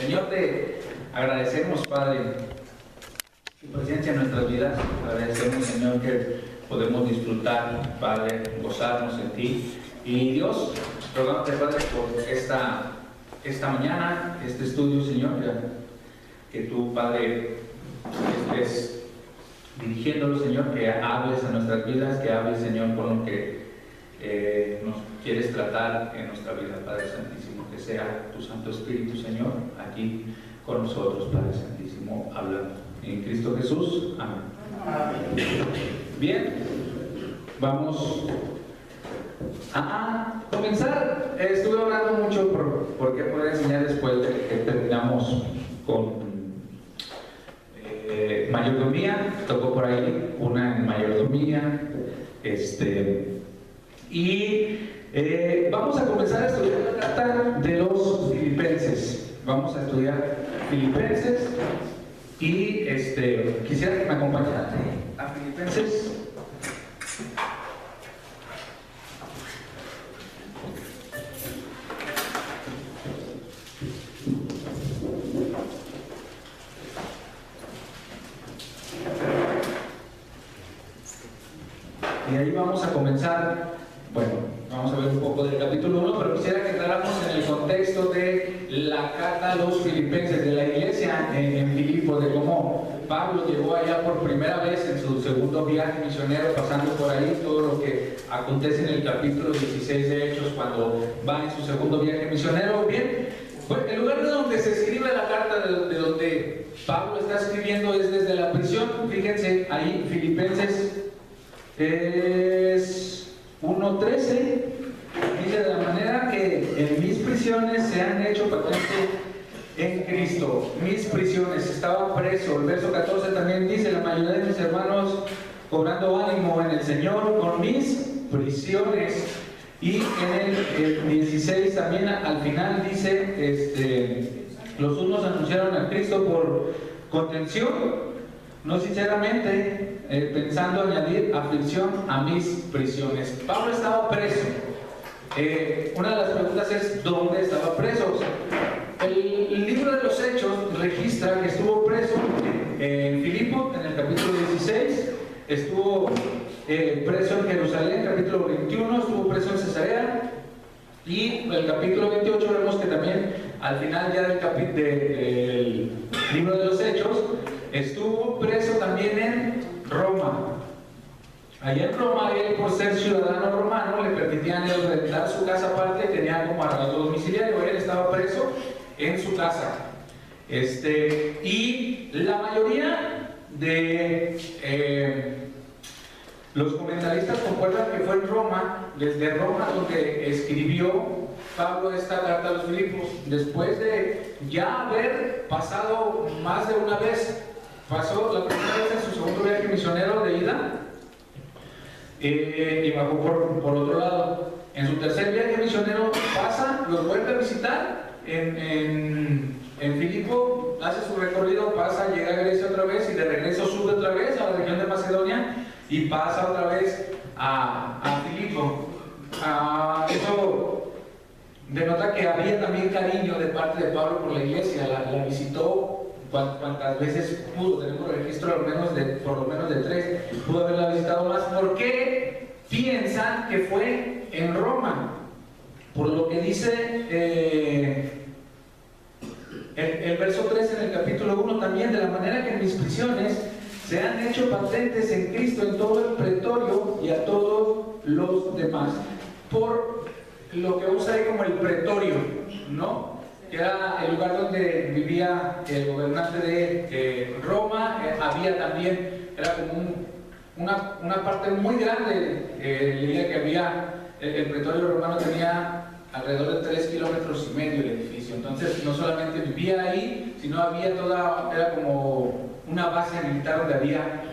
Señor, te agradecemos, Padre, tu presencia en nuestras vidas. Agradecemos, Señor, que podemos disfrutar, Padre, gozarnos en ti. Y Dios, rogándote, Padre, por esta mañana, este estudio, Señor, que tú, Padre, estés dirigiéndolo, Señor, que hables a nuestras vidas, que hables, Señor, con lo que nos quieres tratar en nuestra vida, Padre Santísimo, que sea tu Santo Espíritu, Señor, aquí con nosotros, Padre Santísimo, hablando. En Cristo Jesús, amén. Amén. Bien, vamos a comenzar. Estuve hablando mucho por qué poder enseñar después de que terminamos con mayordomía. Tocó por ahí una en mayordomía. Y vamos a comenzar a estudiar la carta de los Filipenses. Vamos a estudiar Filipenses y quisiera que me acompañaran a Filipenses. Y ahí vamos a comenzar. Bueno, vamos a ver un poco del capítulo 1, pero quisiera que entráramos en el contexto de la carta a los Filipenses, de la iglesia en Filipos, de cómo Pablo llegó allá por primera vez en su segundo viaje misionero, pasando por ahí todo lo que acontece en el capítulo 16 de Hechos, cuando va en su segundo viaje misionero. Bien, pues el lugar de donde se escribe la carta, de donde Pablo está escribiendo, es desde la prisión. Fíjense, ahí Filipenses es 1:13, dice: de la manera que en mis prisiones se han hecho patente en Cristo. Mis prisiones, estaba preso. El verso 14 también dice: la mayoría de mis hermanos cobrando ánimo en el Señor con mis prisiones. Y en el 16 también al final dice: los unos anunciaron a Cristo por contención, no sinceramente, pensando añadir aflicción a mis prisiones. Pablo estaba preso. Una de las preguntas es: ¿dónde estaba preso? El libro de los Hechos registra que estuvo preso en Filipos, en el capítulo 16, estuvo preso en Jerusalén, capítulo 21, estuvo preso en Cesarea, y el capítulo 28 vemos que también al final ya del libro de los Hechos estuvo preso también en Roma. Allá en Roma, él, por ser ciudadano romano, le permitían rentar su casa aparte, tenía como arraigo domiciliario. Él estaba preso en su casa. Y la mayoría de los comentaristas concuerdan que fue en Roma, desde Roma, donde escribió Pablo esta carta a los Filipos, después de ya haber pasado más de una vez. Pasó la primera vez en su segundo viaje misionero de ida, y bajó por otro lado. En su tercer viaje misionero pasa, los vuelve a visitar en Filipo, hace su recorrido, pasa, llega a Grecia otra vez y de regreso sube otra vez a la región de Macedonia y pasa otra vez a Filipo. Eso denota que había también cariño de parte de Pablo por la iglesia. La visitó cuantas veces pudo. Tenemos registro por lo menos de 3. Pudo haberla visitado más. ¿Por qué piensan que fue en Roma? Por lo que dice el verso 3 en el capítulo 1 también: de la manera que en mis prisiones se han hecho patentes en Cristo en todo el pretorio y a todos los demás. Por lo que usa ahí como el pretorio, ¿no? Que era el lugar donde vivía el gobernante de Roma. Había también, era como una parte muy grande. Leía que había, el pretorio romano tenía alrededor de 3,5 kilómetros el edificio. Entonces no solamente vivía ahí, sino había era como una base militar donde había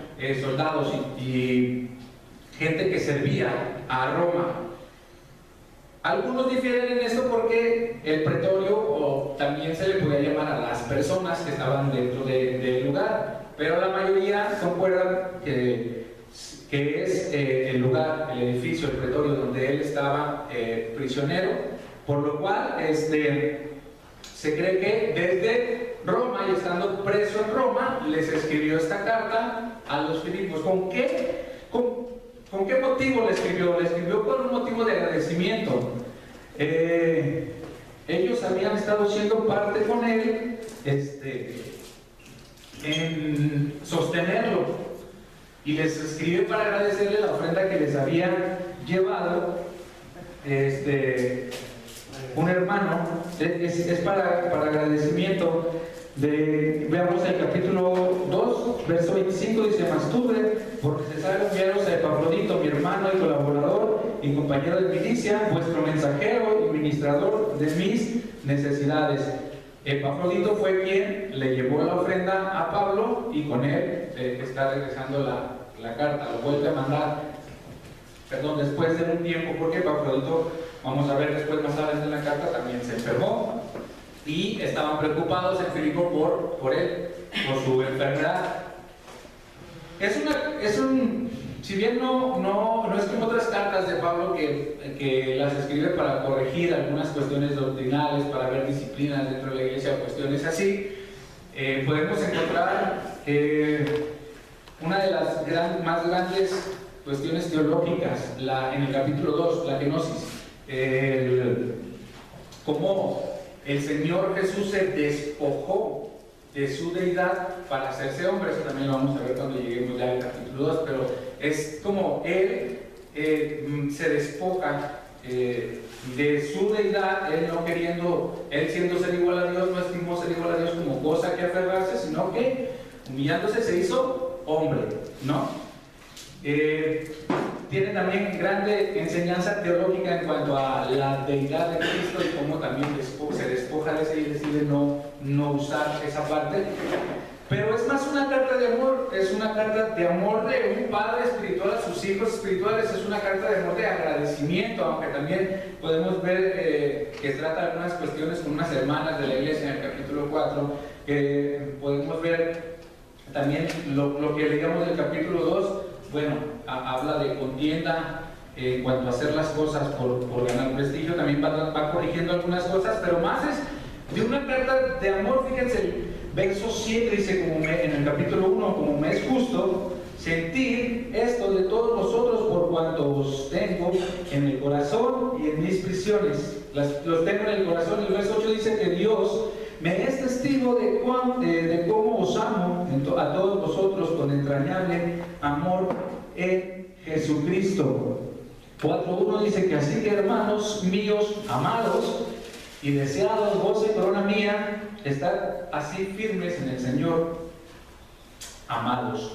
soldados y gente que servía a Roma. Algunos difieren en esto porque el pretorio, o también se le podía llamar a las personas que estaban dentro del lugar, pero la mayoría concuerdan que es el lugar, el edificio, el pretorio donde él estaba prisionero, por lo cual se cree que desde Roma, y estando preso en Roma, les escribió esta carta a los Filipos. ¿Con qué motivo le escribió? Le escribió con un motivo de agradecimiento. Ellos habían estado siendo parte con él en sostenerlo, y les escribió para agradecerle la ofrenda que les había llevado un hermano. Es para agradecimiento. Veamos el capítulo 2, verso 25, dice: Mas tuve por necesario enviaros a Epafrodito, mi hermano y colaborador y compañero de milicia, vuestro mensajero y ministrador de mis necesidades. Epafrodito fue quien le llevó la ofrenda a Pablo, y con él está regresando la carta. Lo vuelve a mandar, después de un tiempo, porque Epafrodito, vamos a ver después más adelante en la carta, también se enfermó, y estaban preocupados en Filipo por él, por su enfermedad. Si bien no es como otras cartas de Pablo que las escribe para corregir algunas cuestiones doctrinales, para ver disciplinas dentro de la iglesia, cuestiones así, podemos encontrar una de las más grandes cuestiones teológicas en el capítulo 2, la kenosis, cómo el Señor Jesús se despojó de su deidad para hacerse hombre. Eso también lo vamos a ver cuando lleguemos ya al capítulo 2, pero es como Él se despoja de su deidad, Él siendo ser igual a Dios, no estimó ser igual a Dios como cosa que aferrarse, sino que humillándose se hizo hombre, ¿no? Tiene también grande enseñanza teológica en cuanto a la deidad de Cristo y cómo también se despoja de ese y decide no usar esa parte. Pero es más una carta de amor, es una carta de amor de un padre espiritual a sus hijos espirituales, es una carta de amor de agradecimiento, aunque también podemos ver que trata algunas cuestiones con unas hermanas de la iglesia en el capítulo 4, que podemos ver también lo que leíamos del capítulo 2. Bueno, habla de contienda en cuanto a hacer las cosas por ganar prestigio, también va corrigiendo algunas cosas, pero más es de una carta de amor. Fíjense, el verso 7 dice, en el capítulo 1, como me es justo sentir esto de todos vosotros, por cuanto os tengo en el corazón y en mis prisiones. Los tengo en el corazón. El verso 8 dice que Dios me es testigo de cómo os amo a todos vosotros con entrañable amor en Jesucristo. 4.1 dice que así que, hermanos míos amados y deseados, voz y corona mía, estad así firmes en el Señor, amados.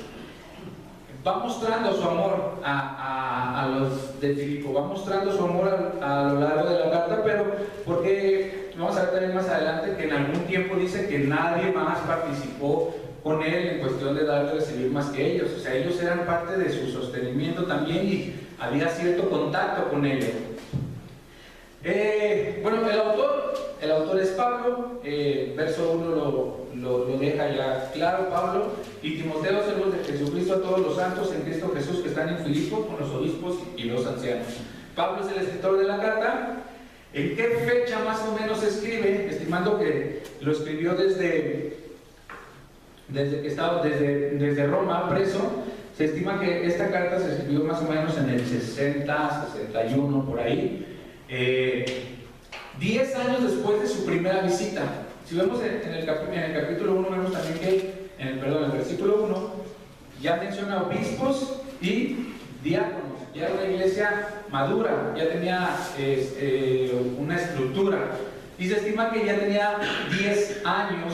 Va mostrando su amor a los de Filipo, va mostrando su amor a lo largo de la carta, pero porque vamos a ver también más adelante que en algún tiempo dice que nadie más participó con él en cuestión de dar y recibir más que ellos. O sea, ellos eran parte de su sostenimiento también y había cierto contacto con ellos. Bueno, el autor es Pablo. Verso 1 lo deja ya claro, Pablo y Timoteo, siervos de Jesucristo, a todos los santos en Cristo Jesús que están en Filipo, con los obispos y los ancianos. Pablo es el escritor de la carta. ¿En qué fecha más o menos se escribe? Estimando que lo escribió desde que estaba desde Roma preso. Se estima que esta carta se escribió más o menos en el 60, 61, por ahí. 10 años después de su primera visita. Si vemos en el capítulo 1, vemos también que, en el versículo 1, ya menciona obispos y diáconos. Ya era una iglesia madura, ya tenía una estructura. Y se estima que ya tenía 10 años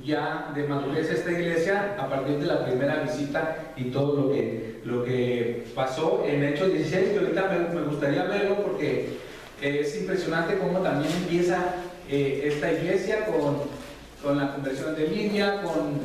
ya de madurez esta iglesia a partir de la primera visita y todo lo que pasó en Hechos 16, que ahorita me gustaría verlo porque es impresionante cómo también empieza esta iglesia con la conversión de Lidia, con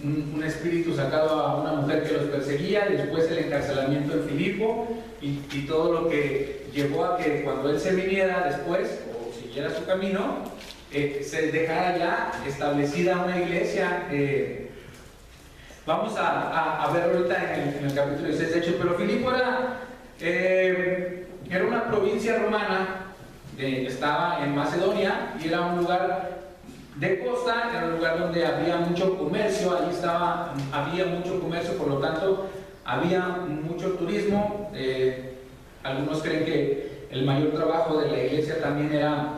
un espíritu sacado a una mujer que los perseguía, y después el encarcelamiento en Filipo y todo lo que llevó a que cuando él se viniera después o siguiera su camino, se dejara ya establecida una iglesia. Vamos a ver ahorita en el capítulo 16 de Hechos. Pero Filipo era una provincia romana estaba en Macedonia y era un lugar de costa, era un lugar donde había mucho comercio, allí había mucho comercio, por lo tanto había mucho turismo. Algunos creen que el mayor trabajo de la iglesia también era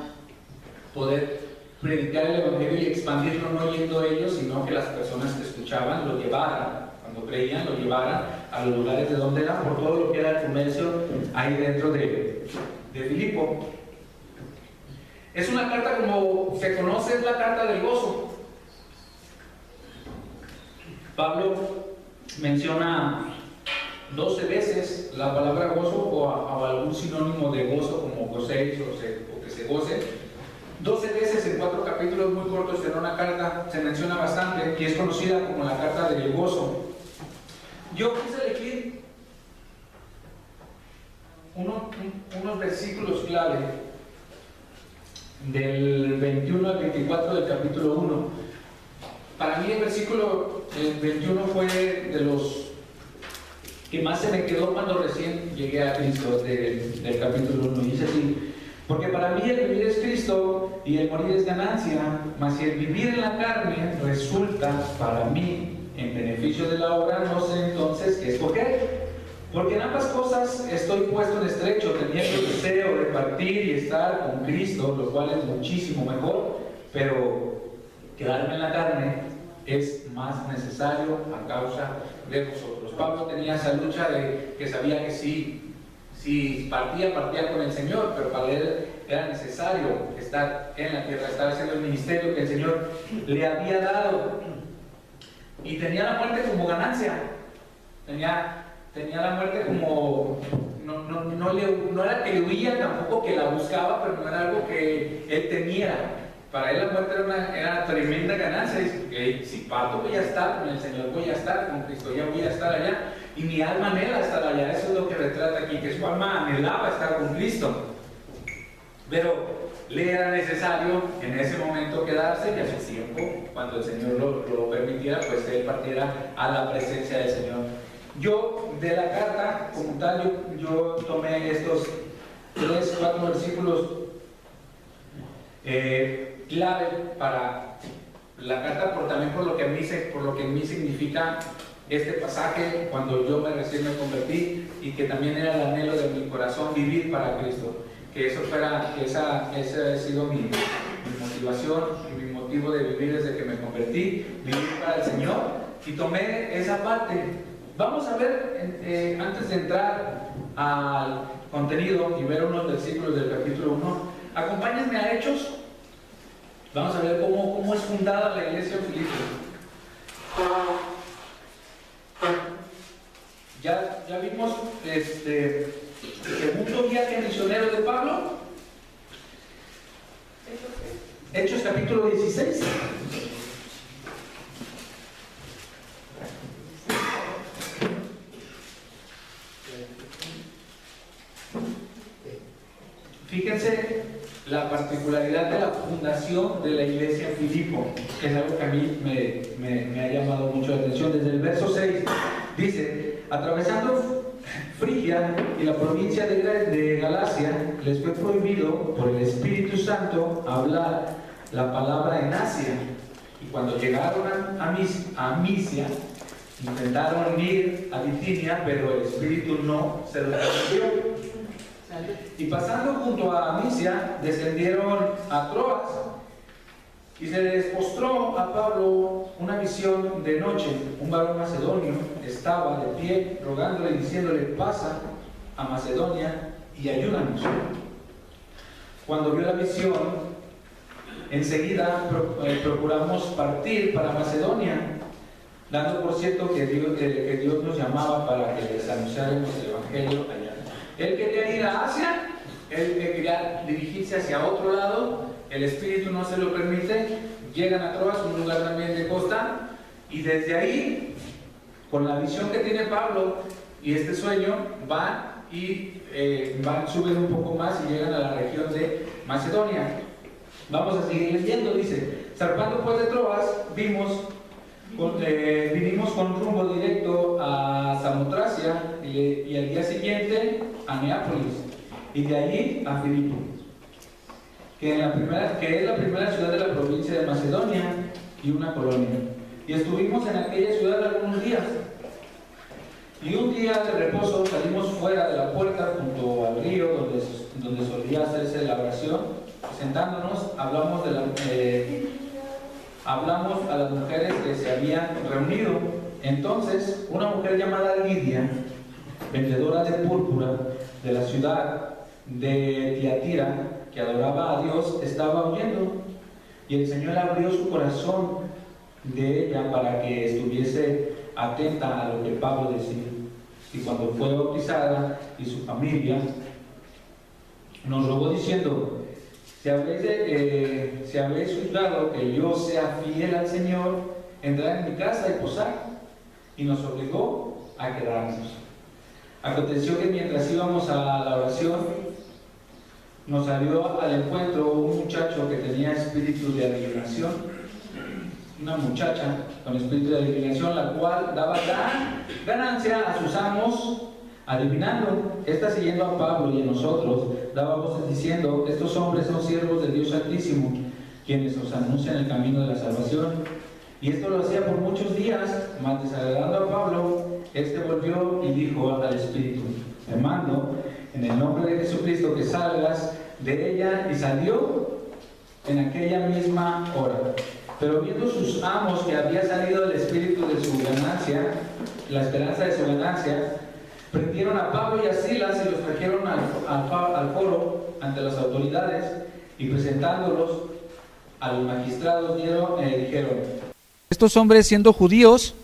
poder predicar el evangelio y expandirlo, no yendo ellos, sino que las personas que escuchaban lo llevaran, cuando creían, lo llevaran a los lugares de donde eran, por todo lo que era el comercio ahí dentro de Filipo. Es una carta, como se conoce, es la carta del gozo. Pablo menciona 12 veces la palabra gozo o algún sinónimo de gozo, como gocéis o que se goce. 12 veces en 4 capítulos muy cortos en una carta se menciona bastante y es conocida como la carta del gozo. Yo quise elegir unos versículos clave del 21 al 24 del capítulo 1. Para mí el versículo 21 fue de los que más se me quedó cuando recién llegué a Cristo, del capítulo 1. Y dice así: porque para mí el vivir es Cristo y el morir es ganancia, mas si el vivir en la carne resulta para mí en beneficio de la obra, no sé entonces qué escoger. Porque en ambas cosas estoy puesto en estrecho, teniendo el deseo de partir y estar con Cristo, lo cual es muchísimo mejor, pero quedarme en la carne es más necesario a causa de vosotros. Pablo tenía esa lucha de que sabía que si partía con el Señor, pero para él era necesario estar en la tierra, estar haciendo el ministerio que el Señor le había dado. Y tenía la muerte como ganancia. Tenía la muerte como, no era que le huía, tampoco que la buscaba, pero no era algo que él temiera. Para él la muerte era tremenda ganancia. Dice, si parto voy a estar con el Señor, voy a estar con Cristo, ya voy a estar allá. Y mi alma anhela estar allá. Eso es lo que retrata aquí, que su alma anhelaba estar con Cristo. Pero le era necesario en ese momento quedarse, y a su tiempo, cuando el Señor lo permitiera, pues él partiera a la presencia del Señor. Yo, de la carta, como tal, yo tomé estos 3-4 versículos clave para la carta, también por lo que en mí significa este pasaje cuando yo recién me convertí, y que también era el anhelo de mi corazón vivir para Cristo. Que esa ha sido mi motivación y mi motivo de vivir desde que me convertí, vivir para el Señor, y tomé esa parte. Vamos a ver, antes de entrar al contenido y ver unos versículos del capítulo 1, acompáñenme a Hechos. Vamos a ver cómo es fundada la iglesia en Filipo. Ya vimos el segundo viaje misionero de Pablo. Hechos capítulo 16. Fíjense la particularidad de la fundación de la iglesia en Filipo, que es algo que a mí me ha llamado mucho la atención. Desde el verso 6 dice: atravesando Frigia y la provincia de Galacia, les fue prohibido por el Espíritu Santo hablar la palabra en Asia. Y cuando llegaron a Misia, intentaron ir a Bitinia, pero el Espíritu no se los permitió. Y pasando junto a Misia, descendieron a Troas, y se les mostró a Pablo una visión de noche. Un varón macedonio estaba de pie, rogándole y diciéndole: pasa a Macedonia y ayúdanos. Cuando vio la visión, enseguida procuramos partir para Macedonia, dando por cierto que Dios nos llamaba para que les anunciáramos el Evangelio allá. Él quería ir a Asia, él quería dirigirse hacia otro lado, el Espíritu no se lo permite. Llegan a Troas, un lugar también de costa, y desde ahí, con la visión que tiene Pablo y este sueño, suben un poco más y llegan a la región de Macedonia. Vamos a seguir leyendo. Dice: zarpando pues de Troas, vinimos con rumbo directo a Samotracia, y al día siguiente a Neápolis, y de allí a Filipo. que es la primera ciudad de la provincia de Macedonia y una colonia. Y estuvimos en aquella ciudad algunos días. Y un día de reposo salimos fuera de la puerta junto al río donde solía hacerse la oración. Sentándonos, hablamos a las mujeres que se habían reunido. Entonces, una mujer llamada Lidia, vendedora de púrpura de la ciudad de Tiatira, que adoraba a Dios, estaba oyendo. Y el Señor abrió su corazón de ella para que estuviese atenta a lo que Pablo decía. Y cuando fue bautizada y su familia, nos rogó diciendo: si habéis juzgado que yo sea fiel al Señor, entrad en mi casa y posad. Y nos obligó a quedarnos. Aconteció que mientras íbamos a la oración, nos salió al encuentro un muchacho que tenía espíritu de adivinación, una muchacha con espíritu de adivinación, la cual daba gran ganancia a sus amos adivinando. Esta, siguiendo a Pablo y a nosotros, daba voces diciendo: estos hombres son siervos del Dios Altísimo, quienes os anuncian el camino de la salvación. Y esto lo hacía por muchos días, mas desagradando a Pablo, este volvió y dijo al espíritu: te mando en el nombre de Jesucristo que salgas de ella. Y salió en aquella misma hora. Pero viendo sus amos que había salido el espíritu de su ganancia, la esperanza de su ganancia, prendieron a Pablo y a Silas y los trajeron al foro ante las autoridades, y presentándolos a los magistrados dijeron: estos hombres, siendo judíos,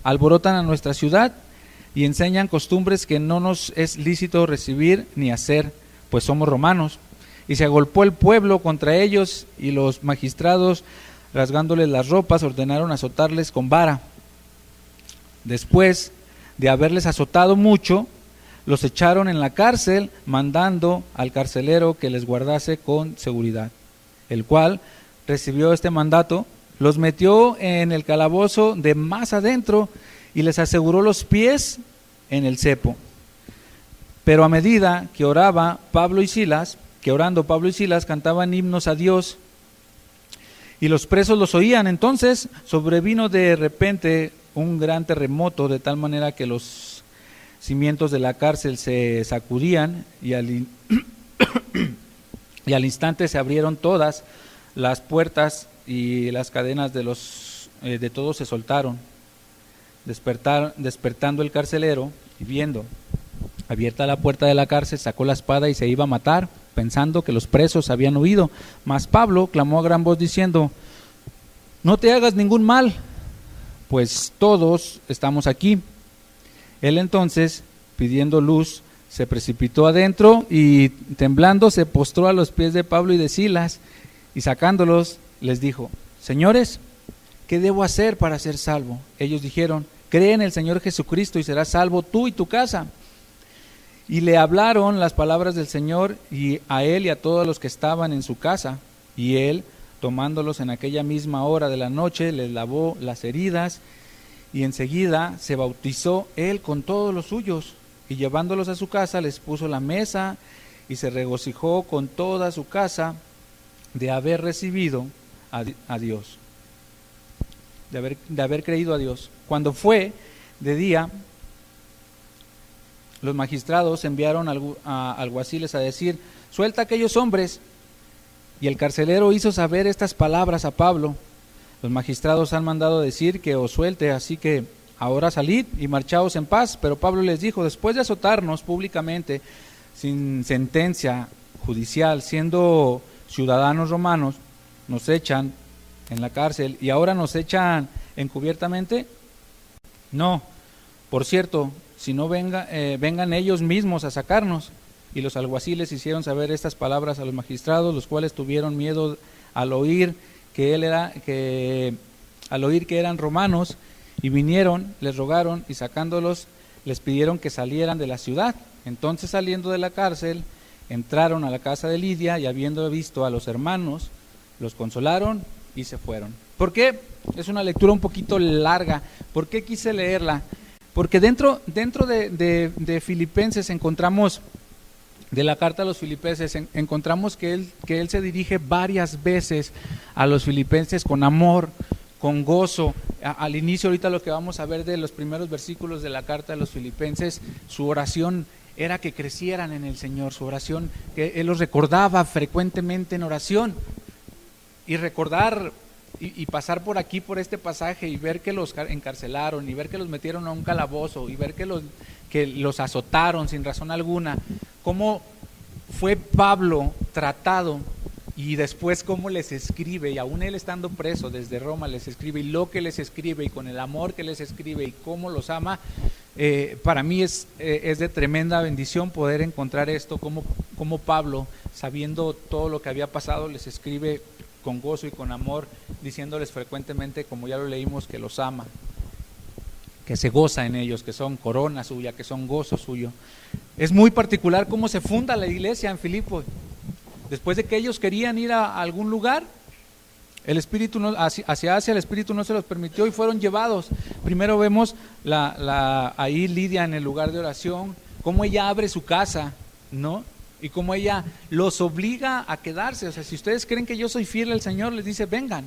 alborotan a nuestra ciudad y enseñan costumbres que no nos es lícito recibir ni hacer, pues somos romanos. Y se agolpó el pueblo contra ellos, y los magistrados, rasgándoles las ropas, ordenaron azotarles con vara. Después de haberles azotado mucho, los echaron en la cárcel, mandando al carcelero que les guardase con seguridad, el cual recibió este mandato, los metió en el calabozo de más adentro y les aseguró los pies en el cepo. Pero a medida que orando Pablo y Silas cantaban himnos a Dios, y los presos los oían, entonces sobrevino de repente un gran terremoto, de tal manera que los cimientos de la cárcel se sacudían, y al instante se abrieron todas las puertas, y las cadenas de todos se soltaron. Despertando el carcelero, y viendo abierta la puerta de la cárcel, sacó la espada y se iba a matar, pensando que los presos habían huido. Mas Pablo clamó a gran voz diciendo: no te hagas ningún mal, pues todos estamos aquí. Él entonces, pidiendo luz, se precipitó adentro y temblando se postró a los pies de Pablo y de Silas, y sacándolos les dijo: señores, ¿qué debo hacer para ser salvo? Ellos dijeron: cree en el Señor Jesucristo y serás salvo tú y tu casa. Y le hablaron las palabras del Señor y a él y a todos los que estaban en su casa. Y él, tomándolos en aquella misma hora de la noche, les lavó las heridas, y enseguida se bautizó él con todos los suyos. Y llevándolos a su casa, les puso la mesa, y se regocijó con toda su casa de haber recibido a Dios, de haber creído a Dios. Cuando fue de día, los magistrados enviaron a alguaciles a decir: suelta a aquellos hombres. Y el carcelero hizo saber estas palabras a Pablo: los magistrados han mandado decir que os suelte, así que ahora salid y marchaos en paz. Pero Pablo les dijo: después de azotarnos públicamente sin sentencia judicial, siendo ciudadanos romanos, nos echan en la cárcel, y ahora nos echan encubiertamente. No, por cierto, si no vengan ellos mismos a sacarnos. Y los alguaciles hicieron saber estas palabras a los magistrados, los cuales tuvieron miedo al oír que eran romanos, y vinieron, les rogaron, y sacándolos les pidieron que salieran de la ciudad. Entonces, saliendo de la cárcel, entraron a la casa de Lidia, y habiendo visto a los hermanos, los consolaron y se fueron. ¿Por qué? Es una lectura un poquito larga. ¿Por qué quise leerla? Porque dentro de Filipenses encontramos de la carta a los filipenses, encontramos que él se dirige varias veces a los filipenses con amor, con gozo. Al inicio, ahorita lo que vamos a ver de los primeros versículos de la carta a los filipenses, su oración era que crecieran en el Señor, su oración, que él los recordaba frecuentemente en oración. Y recordar y pasar por aquí, por este pasaje, y ver que los encarcelaron, y ver que los metieron a un calabozo, y ver que los azotaron sin razón alguna, cómo fue Pablo tratado, y después cómo les escribe, y aún él estando preso desde Roma les escribe, y lo que les escribe, y con el amor que les escribe, y cómo los ama. Para mí es de tremenda bendición poder encontrar esto, como Pablo, sabiendo todo lo que había pasado, les escribe con gozo y con amor, diciéndoles frecuentemente, como ya lo leímos, que los ama, que se goza en ellos, que son corona suya, que son gozo suyo. Es muy particular cómo se funda la iglesia en Filipos. Después de que ellos querían ir a algún lugar, el Espíritu hacia Asia, el Espíritu no se los permitió y fueron llevados. Primero vemos ahí Lidia en el lugar de oración, cómo ella abre su casa, ¿no? Y cómo ella los obliga a quedarse. O sea, si ustedes creen que yo soy fiel al Señor, les dice, vengan,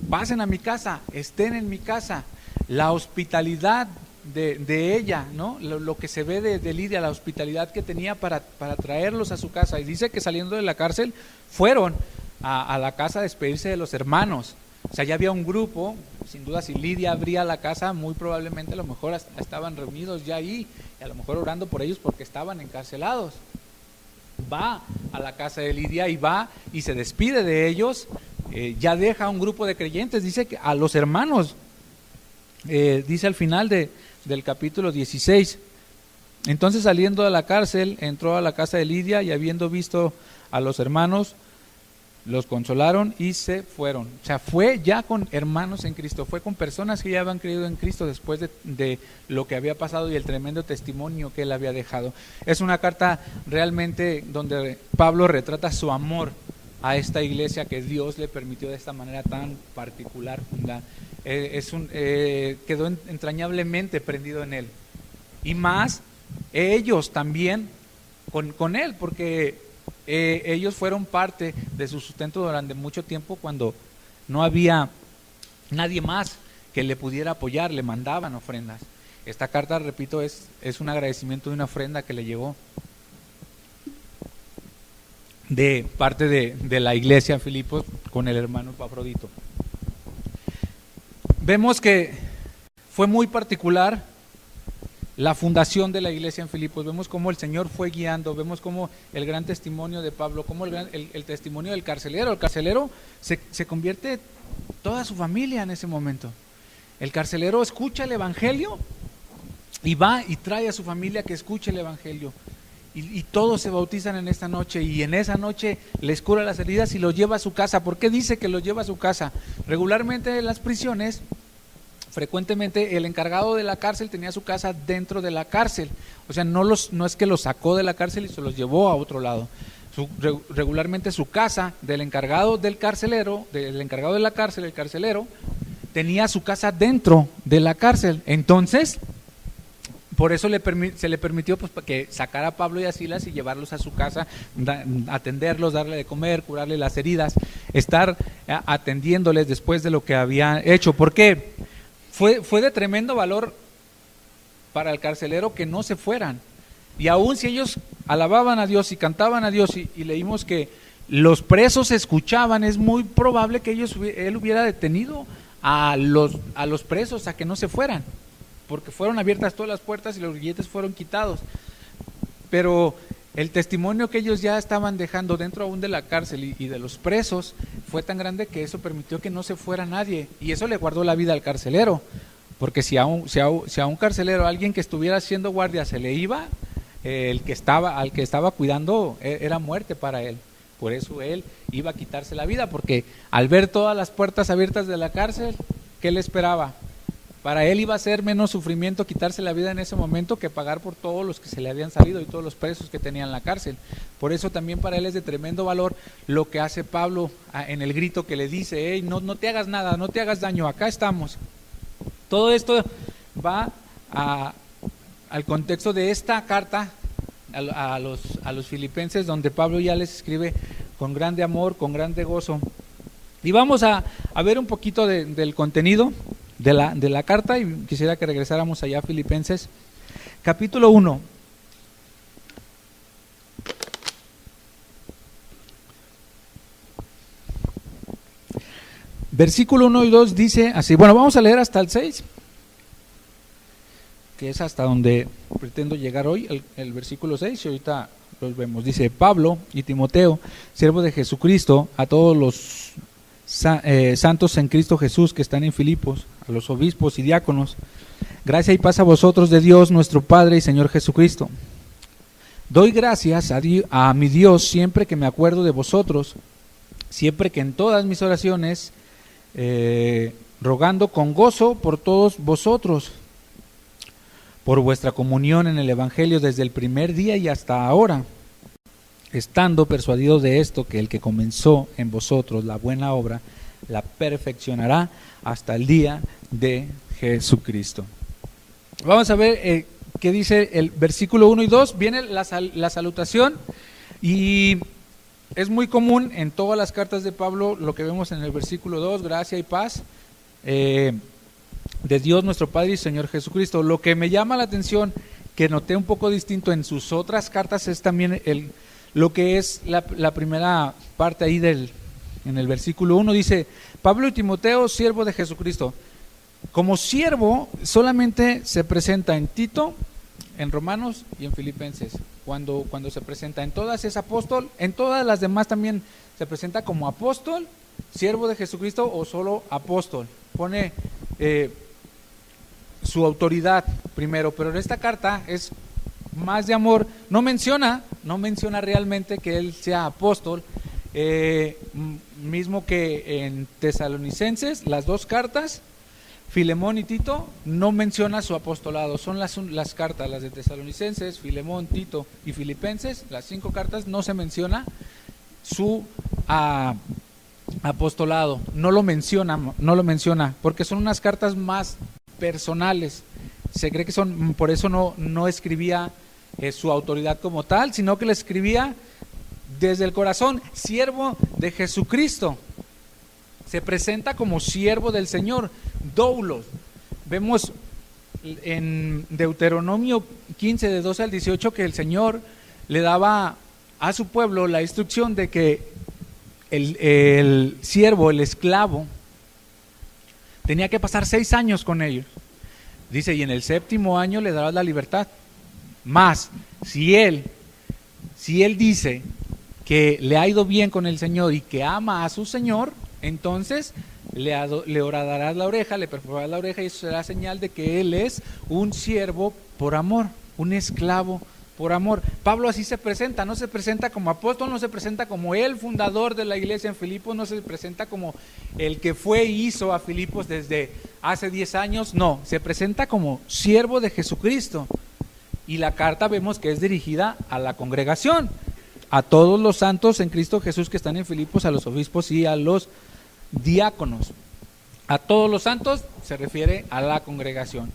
pasen a mi casa, estén en mi casa. La hospitalidad de ella, ¿no? Lo que se ve de Lidia, la hospitalidad que tenía para traerlos a su casa. Y dice que saliendo de la cárcel fueron a la casa a despedirse de los hermanos. O sea, ya había un grupo, sin duda si Lidia abría la casa, muy probablemente a lo mejor estaban reunidos ya ahí, y a lo mejor orando por ellos porque estaban encarcelados. Va a la casa de Lidia y va y se despide de ellos, ya deja un grupo de creyentes, dice que a los hermanos, dice al final del capítulo 16, entonces saliendo de la cárcel, entró a la casa de Lidia y habiendo visto a los hermanos, los consolaron y se fueron. O sea, fue ya con hermanos en Cristo, fue con personas que ya habían creído en Cristo después de lo que había pasado y el tremendo testimonio que él había dejado. Es una carta realmente donde Pablo retrata su amor a esta iglesia que Dios le permitió de esta manera tan particular fundar. Quedó entrañablemente prendido en él. Y más, ellos también con él, porque ellos fueron parte de su sustento durante mucho tiempo cuando no había nadie más que le pudiera apoyar, le mandaban ofrendas. Esta carta, repito, es un agradecimiento de una ofrenda que le llegó de parte de la iglesia en Filipos con el hermano Epafrodito. Vemos que fue muy particular la fundación de la iglesia en Filipos. Vemos cómo el Señor fue guiando, vemos cómo el gran testimonio de Pablo, cómo el testimonio del carcelero. El carcelero se convierte toda su familia en ese momento. El carcelero escucha el evangelio y va y trae a su familia que escuche el evangelio. Y todos se bautizan en esta noche, y en esa noche les cura las heridas y los lleva a su casa. ¿Por qué dice que los lleva a su casa? Regularmente en las prisiones, frecuentemente el encargado de la cárcel tenía su casa dentro de la cárcel. O sea, no es que los sacó de la cárcel y se los llevó a otro lado. Regularmente su casa del encargado del carcelero, del encargado de la cárcel, el carcelero, tenía su casa dentro de la cárcel. Entonces, por eso se le permitió pues, que sacara a Pablo y a Silas y llevarlos a su casa, atenderlos, darle de comer, curarle las heridas, estar atendiéndoles después de lo que habían hecho. ¿Por qué? Fue de tremendo valor para el carcelero que no se fueran. Y aún si ellos alababan a Dios y cantaban a Dios y leímos que los presos escuchaban, es muy probable que él hubiera detenido a los presos a que no se fueran, porque fueron abiertas todas las puertas y los grilletes fueron quitados. Pero el testimonio que ellos ya estaban dejando dentro aún de la cárcel y de los presos fue tan grande que eso permitió que no se fuera nadie, y eso le guardó la vida al carcelero, porque si a un carcelero, alguien que estuviera haciendo guardia se le iba, al que estaba cuidando era muerte para él. Por eso él iba a quitarse la vida, porque al ver todas las puertas abiertas de la cárcel, ¿qué le esperaba? Para él iba a ser menos sufrimiento quitarse la vida en ese momento que pagar por todos los que se le habían salido y todos los presos que tenía en la cárcel. Por eso también para él es de tremendo valor lo que hace Pablo en el grito que le dice: hey, no te hagas nada, no te hagas daño, acá estamos. Todo esto va al contexto de esta carta a los filipenses, donde Pablo ya les escribe con grande amor, con grande gozo. Y vamos a ver un poquito del contenido de la carta, y quisiera que regresáramos allá a Filipenses, capítulo 1. Versículo 1 y 2 dice así. Bueno, vamos a leer hasta el 6, que es hasta donde pretendo llegar hoy, el versículo 6, y ahorita los vemos. Dice: Pablo y Timoteo, siervo de Jesucristo, a todos los santos en Cristo Jesús que están en Filipos, a los obispos y diáconos, gracia y paz a vosotros de Dios nuestro Padre y Señor Jesucristo. Doy gracias a mi Dios siempre que me acuerdo de vosotros, siempre que en todas mis oraciones, rogando con gozo por todos vosotros, por vuestra comunión en el Evangelio desde el primer día y hasta ahora, estando persuadido de esto, que el que comenzó en vosotros la buena obra, la perfeccionará hasta el día de Jesucristo. Vamos a ver qué dice el versículo 1 y 2. Viene la salutación, y es muy común en todas las cartas de Pablo lo que vemos en el versículo 2, gracia y paz de Dios nuestro Padre y Señor Jesucristo. Lo que me llama la atención, que noté un poco distinto en sus otras cartas, es también lo que es la primera parte ahí en el versículo 1. Dice: Pablo y Timoteo, siervo de Jesucristo. Como siervo solamente se presenta en Tito, en Romanos y en Filipenses. Cuando se presenta en todas es apóstol, en todas las demás también se presenta como apóstol, siervo de Jesucristo o solo apóstol. Pone su autoridad primero, pero en esta carta es más de amor. No menciona realmente que él sea apóstol, mismo que en Tesalonicenses, las dos cartas, Filemón y Tito, no menciona su apostolado. Son las cartas, las de Tesalonicenses, Filemón, Tito y Filipenses, las 5 cartas, no se menciona su apostolado, no lo menciona, porque son unas cartas más personales. Se cree que son, por eso no escribía su autoridad como tal, sino que le escribía desde el corazón, siervo de Jesucristo. Se presenta como siervo del Señor, doulos. Vemos en Deuteronomio 15, de 12 al 18, que el Señor le daba a su pueblo la instrucción de que el siervo, el esclavo, tenía que pasar 6 años con ellos. Dice: y en el 7º año le darás la libertad. Más, si él dice que le ha ido bien con el Señor y que ama a su Señor, entonces le horadarás la oreja, le perforarás la oreja, y eso será señal de que él es un siervo por amor, un esclavo por amor. Pablo así se presenta, no se presenta como apóstol, no se presenta como el fundador de la iglesia en Filipos, no se presenta como el que fue y hizo a Filipos desde hace 10 años, no, se presenta como siervo de Jesucristo. Y la carta vemos que es dirigida a la congregación, a todos los santos en Cristo Jesús que están en Filipos, a los obispos y a los diáconos. A todos los santos se refiere a la congregación.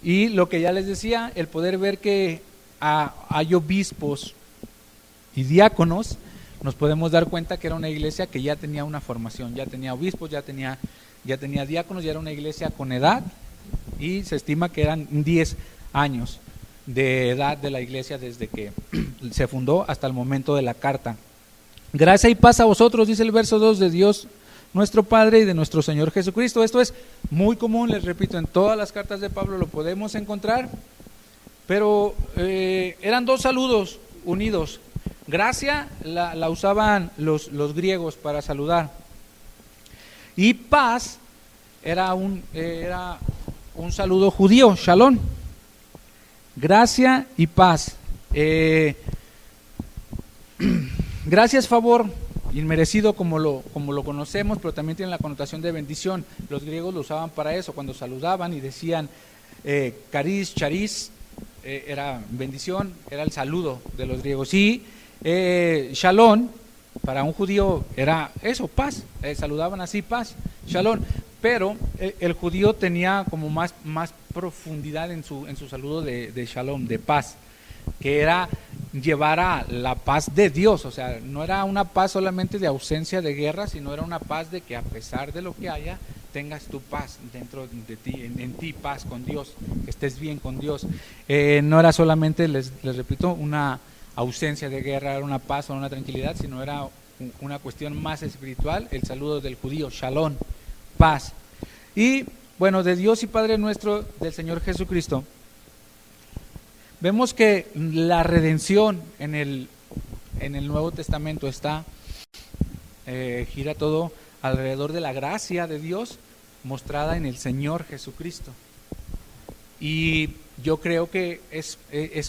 Y lo que ya les decía, el poder ver que hay obispos y diáconos, nos podemos dar cuenta que era una iglesia que ya tenía una formación, ya tenía obispos, ya tenía diáconos, ya era una iglesia con edad, y se estima que eran 10 años de edad de la iglesia desde que se fundó hasta el momento de la carta. Gracia y paz a vosotros, dice el verso 2, de Dios nuestro Padre y de nuestro Señor Jesucristo. Esto es muy común, les repito, en todas las cartas de Pablo lo podemos encontrar, pero eran 2 saludos unidos. Gracia la usaban los griegos para saludar, y paz era un saludo judío, shalom. Gracia y paz. Gracia es favor inmerecido como lo conocemos, pero también tiene la connotación de bendición. Los griegos lo usaban para eso, cuando saludaban y decían caris, charis, era bendición, era el saludo de los griegos. Y shalom, para un judío era eso, paz, saludaban así, paz, shalom. Pero el judío tenía como más profundidad en su saludo de shalom, de paz, que era llevara la paz de Dios. O sea, no era una paz solamente de ausencia de guerra, sino era una paz de que a pesar de lo que haya, tengas tu paz dentro de ti, en ti paz con Dios, que estés bien con Dios. No era solamente, les repito, una ausencia de guerra, era una paz o una tranquilidad, sino era una cuestión más espiritual, el saludo del judío, shalom, paz. Y bueno, de Dios y Padre nuestro, del Señor Jesucristo, vemos que la redención en el Nuevo Testamento gira todo alrededor de la gracia de Dios mostrada en el Señor Jesucristo. Y yo creo que es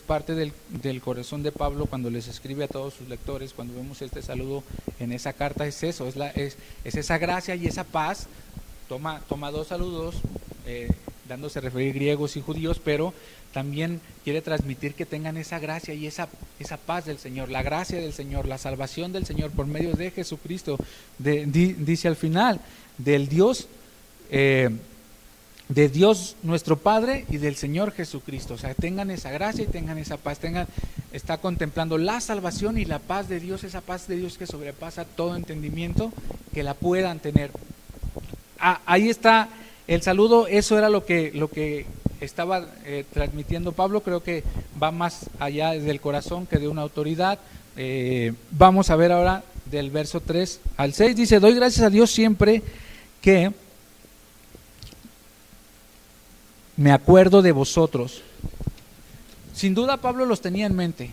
parte del corazón de Pablo cuando les escribe a todos sus lectores, cuando vemos este saludo en esa carta, es eso, es esa gracia y esa paz. Toma dos saludos, dándose a referir griegos y judíos, pero también quiere transmitir que tengan esa gracia y esa paz del Señor, la gracia del Señor, la salvación del Señor por medio de Jesucristo. Dice al final, del Dios, de Dios nuestro Padre y del Señor Jesucristo. O sea, tengan esa gracia y tengan esa paz, está contemplando la salvación y la paz de Dios, esa paz de Dios que sobrepasa todo entendimiento, que la puedan tener. Ahí está el saludo. Eso era lo que estaba transmitiendo Pablo. Creo que va más allá del corazón que de una autoridad. Vamos a ver ahora del verso 3 al 6. Dice: doy gracias a Dios siempre que me acuerdo de vosotros. Sin duda Pablo los tenía en mente.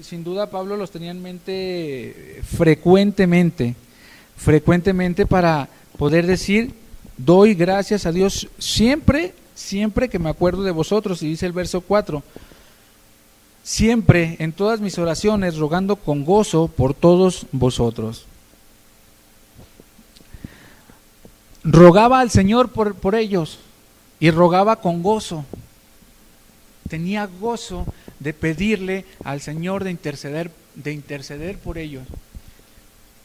Sin duda Pablo los tenía en mente frecuentemente para poder decir: doy gracias a Dios siempre que me acuerdo de vosotros. Y dice el verso 4: siempre en todas mis oraciones rogando con gozo por todos vosotros. Rogaba al Señor por ellos y rogaba con gozo. Tenía gozo de pedirle al Señor de interceder por ellos.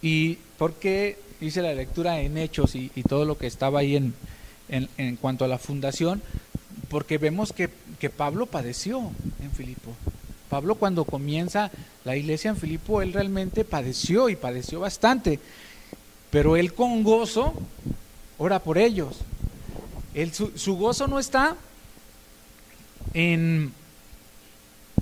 Y porque hice la lectura en Hechos y todo lo que estaba ahí en cuanto a la fundación, porque vemos que Pablo padeció en Filipo. Pablo, cuando comienza la iglesia en Filipo, él realmente padeció y padeció bastante, pero él con gozo ora por ellos. Su gozo no está en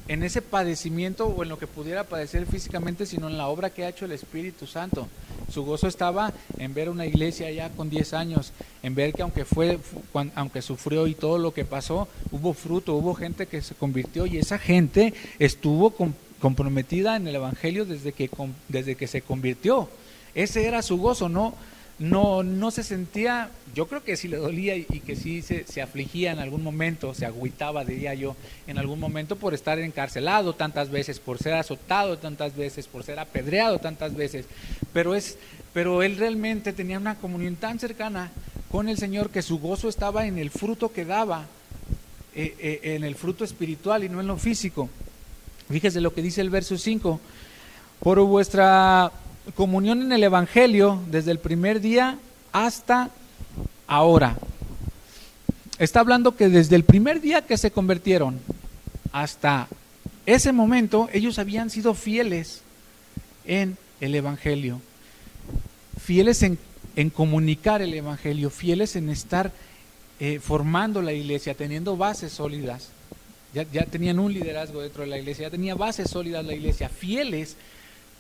ese padecimiento o en lo que pudiera padecer físicamente, sino en la obra que ha hecho el Espíritu Santo. Su gozo estaba en ver una iglesia ya con 10 años, en ver que aunque sufrió y todo lo que pasó, hubo fruto, hubo gente que se convirtió, y esa gente estuvo comprometida en el Evangelio desde que se convirtió. Ese era su gozo. No se sentía, yo creo que sí le dolía y que sí se afligía en algún momento, se agüitaba, diría yo, en algún momento por estar encarcelado tantas veces, por ser azotado tantas veces, por ser apedreado tantas veces, pero él realmente tenía una comunión tan cercana con el Señor que su gozo estaba en el fruto que daba, en el fruto espiritual y no en lo físico. Fíjese lo que dice el verso 5: por vuestra comunión en el Evangelio desde el primer día hasta ahora. Está hablando que desde el primer día que se convirtieron hasta ese momento, ellos habían sido fieles en el Evangelio, fieles en comunicar el Evangelio, fieles en estar formando la iglesia, teniendo bases sólidas. Ya tenían un liderazgo dentro de la iglesia, ya tenía bases sólidas la iglesia, fieles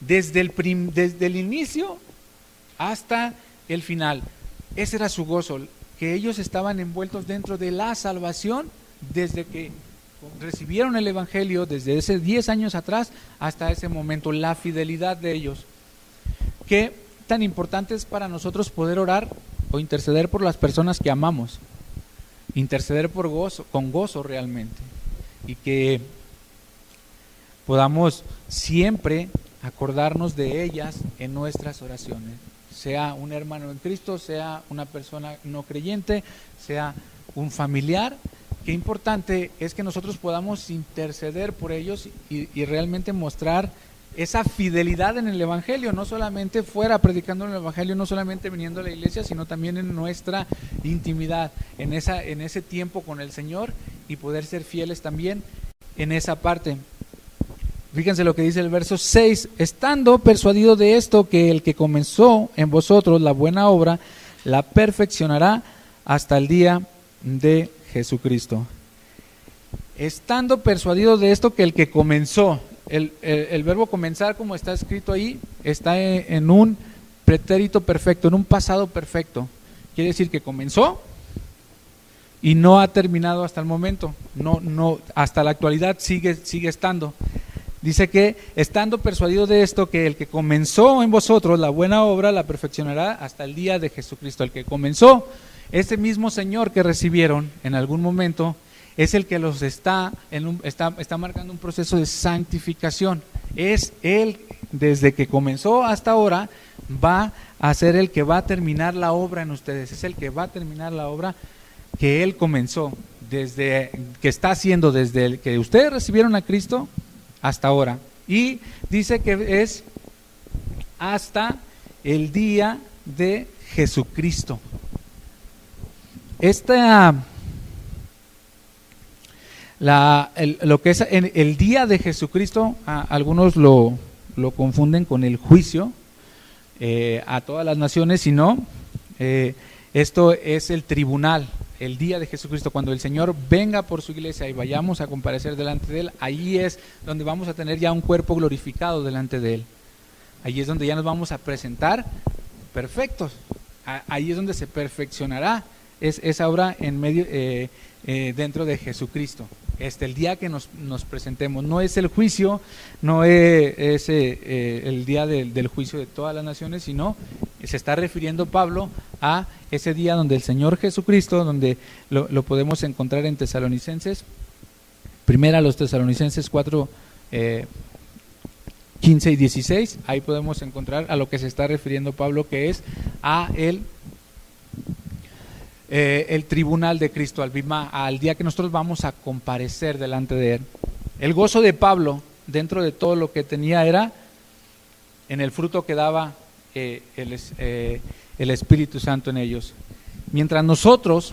desde el inicio hasta el final. Ese era su gozo, que ellos estaban envueltos dentro de la salvación desde que recibieron el Evangelio, desde ese 10 años atrás hasta ese momento, la fidelidad de ellos. Qué tan importante es para nosotros poder orar o interceder por las personas que amamos, interceder con gozo realmente, y que podamos siempre acordarnos de ellas en nuestras oraciones, sea un hermano en Cristo, sea una persona no creyente, sea un familiar. Qué importante es que nosotros podamos interceder por ellos y realmente mostrar esa fidelidad en el Evangelio, no solamente fuera predicando el Evangelio, no solamente viniendo a la iglesia, sino también en nuestra intimidad, en ese tiempo con el Señor, y poder ser fieles también en esa parte. Fíjense lo que dice el verso 6, estando persuadido de esto, que el que comenzó en vosotros la buena obra, la perfeccionará hasta el día de Jesucristo. Estando persuadido de esto, que el que comenzó, el verbo comenzar, como está escrito ahí, está en un pretérito perfecto, en un pasado perfecto. Quiere decir que comenzó y no ha terminado hasta el momento, no, hasta la actualidad sigue estando. Dice que estando persuadido de esto, que el que comenzó en vosotros la buena obra, la perfeccionará hasta el día de Jesucristo. El que comenzó, ese mismo Señor que recibieron en algún momento, es el que los está marcando un proceso de santificación. Es Él, desde que comenzó hasta ahora, va a ser el que va a terminar la obra en ustedes. Es el que va a terminar la obra que Él comenzó, desde que está haciendo desde el que ustedes recibieron a Cristo hasta ahora. Y dice que es hasta el día de Jesucristo. Lo que es en el día de Jesucristo, algunos lo confunden con el juicio a todas las naciones, sino esto es el tribunal, el día de Jesucristo, cuando el Señor venga por su iglesia y vayamos a comparecer delante de Él. Ahí es donde vamos a tener ya un cuerpo glorificado delante de Él. Ahí es donde ya nos vamos a presentar perfectos. Ahí es donde se perfeccionará esa obra en medio, dentro de Jesucristo. El día que nos presentemos, no es el juicio, no es el día del juicio de todas las naciones, sino se está refiriendo Pablo a ese día donde el Señor Jesucristo, donde lo podemos encontrar en Tesalonicenses, primera los Tesalonicenses 4, 15 y 16, ahí podemos encontrar a lo que se está refiriendo Pablo, que es a el tribunal de Cristo, al bimá, al día que nosotros vamos a comparecer delante de Él. El gozo de Pablo, dentro de todo lo que tenía, era en el fruto que daba el Espíritu Santo en ellos. Mientras nosotros,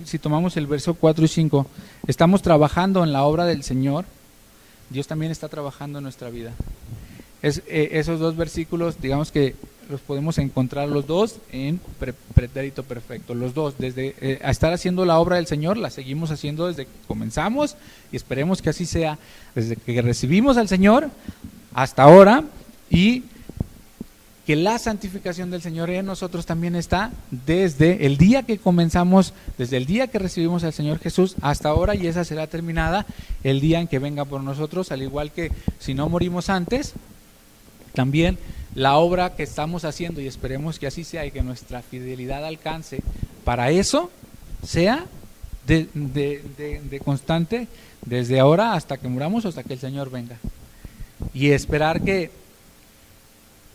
si tomamos el verso 4 y 5, estamos trabajando en la obra del Señor, Dios también está trabajando en nuestra vida. Esos dos versículos, digamos que los podemos encontrar los dos en pretérito perfecto, los dos, desde a estar haciendo la obra del Señor, la seguimos haciendo desde que comenzamos y esperemos que así sea, desde que recibimos al Señor hasta ahora, y que la santificación del Señor en nosotros también está desde el día que comenzamos, desde el día que recibimos al Señor Jesús hasta ahora, y esa será terminada el día en que venga por nosotros, al igual que si no morimos antes, también la obra que estamos haciendo, y esperemos que así sea y que nuestra fidelidad alcance para eso, sea de constante desde ahora hasta que muramos, hasta que el Señor venga, y esperar que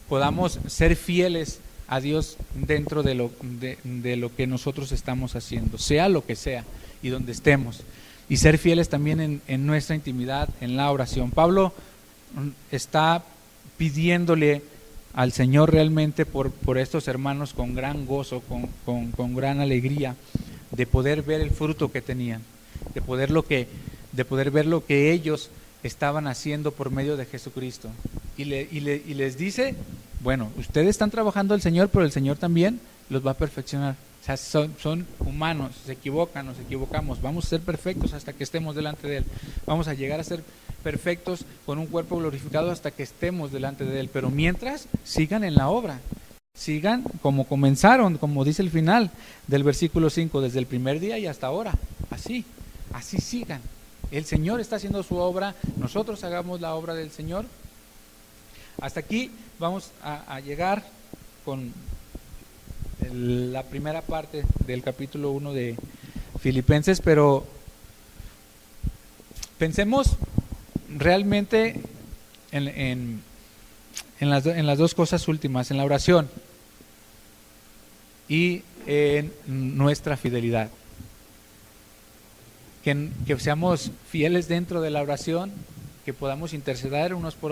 podamos ser fieles a Dios dentro de lo que nosotros estamos haciendo, sea lo que sea y donde estemos, y ser fieles también en nuestra intimidad, en la oración. Pablo está pidiéndole al Señor realmente por estos hermanos con gran gozo, con gran alegría, de poder ver el fruto que tenían, de poder ver lo que ellos estaban haciendo por medio de Jesucristo. Y les dice, bueno, ustedes están trabajando al Señor, pero el Señor también los va a perfeccionar. O sea, son humanos, se equivocan, nos equivocamos, vamos a ser perfectos hasta que estemos delante de Él. Vamos a llegar a ser perfectos con un cuerpo glorificado hasta que estemos delante de Él. Pero mientras, sigan en la obra, sigan como comenzaron, como dice el final del versículo 5, desde el primer día y hasta ahora. Así sigan. El Señor está haciendo su obra, nosotros hagamos la obra del Señor. Hasta aquí vamos a llegar con la primera parte del capítulo 1 de Filipenses, pero pensemos realmente en las dos cosas últimas, en la oración y en nuestra fidelidad. Que seamos fieles dentro de la oración, que podamos interceder unos por otros.